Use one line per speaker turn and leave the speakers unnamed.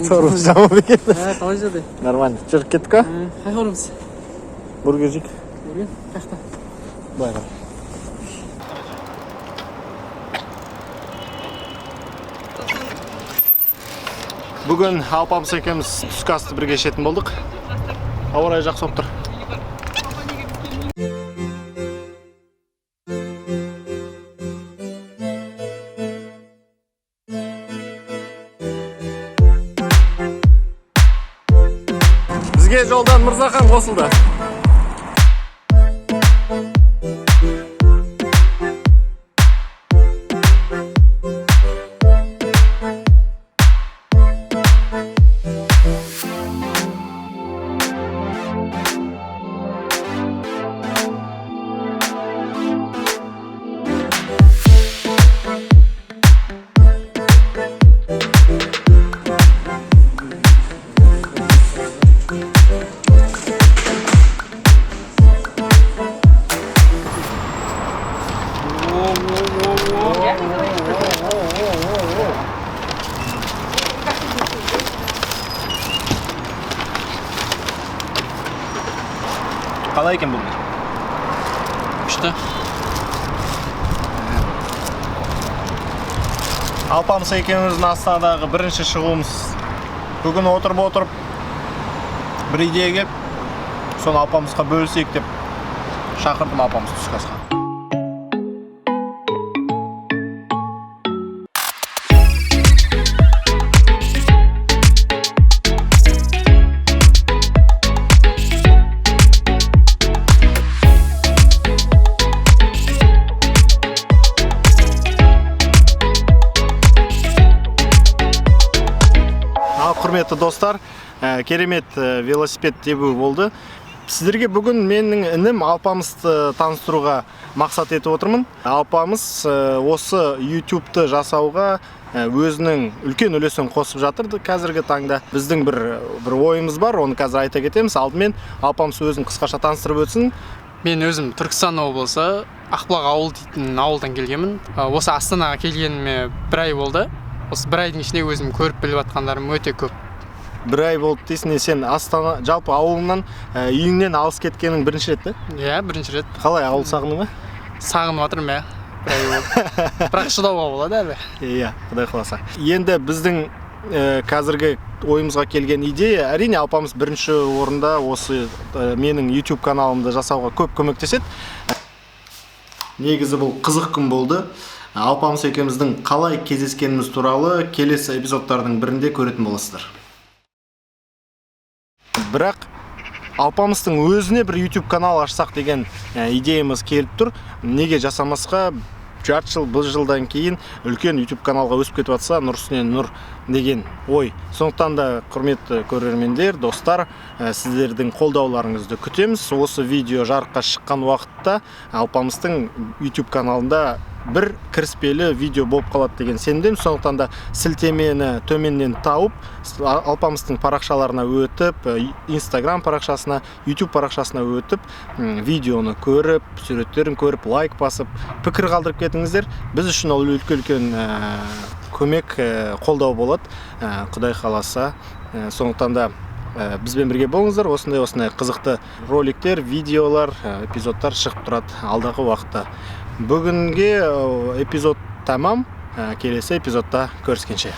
Sorumuz cevabı geldi.
Ha, қалай жады?
Нормально. Жүріп кеттік қа?
Қай қалымыз?
Бургер жейік.
Бургер? Қақта?
Былай қара. Бүгін алпамыс екеуміз түскі асты бірге ішетін болдық. Ауа райы жақсы болып тұр. Бізге жолдан Мырзахан қосылды. Қалай екен бұл?
Күшті.
Алпамыс екеуміздің Астанадағы бірінші шығуымыз. Бүгін отырып бір идея келіп, соны Алпамысқа бөлісейік деп шақырдым Алпамыс түскі асқа. Құрметті достар, керемет велосипед тебу болды. Сіздерге бүгін менің інім Алпамысты таныстыруға мақсат етіп отырмын. Алпамыс осы YouTube-ты жасауға өзінің үлкен үлесін қосып жатырды қазіргі таңда. Біздің бір ойымыз бар, оны қазір айта кетеміз. Алдымен Алпамыс өзін қысқаша таныстырып өтсін.
Мен өзім Түркістан облысы Ақбұлақ ауыл дейтін ауылдан келгенмін. Осы Астанаға келгеніме бір ай болды. Осы бір айдың ішінде өзім көріп біліп жатқандарым өте көп.
Бір ай болды дейсің, сен Астана жалпы ауылынан үйіңнен алыс кеткенің бірінші рет пе?
Иә, бірінші рет.
Қалай, ауыл сағының ба?
Сағынып жатырмын, иә. Бір ай болды. Бірақ шыдауға болады әлі.
Иә, Құдай қаласа. Енді біздің қазіргі ойымызға келген идея, әрине Алпамыс бірінші орында осы менің YouTube каналымды жасауға көп көмектеседі. Негізі бұл қызық күн болды. Алпамыс екеуміздің қалай кездескеніміз туралы келесі эпизодтардың бірінде көретін боласыздар. Бірақ Алпамыстың өзіне бір YouTube канал ашсақ деген идеямыз келіп тұр. Неге жасамасқа? Жарты жыл, бір жылдан кейін үлкен YouTube каналға өсіп кетіп жатса, нұр үстіне нұр деген ой. Сондықтан да құрметті көрермендер, достар, сіздердің қолдауларыңызды күтеміз. Осы видео жарыққа шыққан уақытта Алпамыстың YouTube каналында бір кіріспелі видео болып қалады деген сенімдемін. Сондықтан да сілтемені төменнен тауып, Алпамыстың парақшаларына өтіп, Instagram парақшасына, YouTube парақшасына өтіп, видеоны көріп, суреттерін көріп, лайк басып, пікір қалдырып кетіңіздер. Біз үшін ол үлкен көмек, қолдау болады. Құдай қаласа. Сондықтан да бізбен бірге болыңыздар. Осындай қызықты роликтер, видеолар, эпизодтар шығып тұрады алдағы уақытта. Бүгінге эпизод тамам. Келесі эпизодта көріскенше.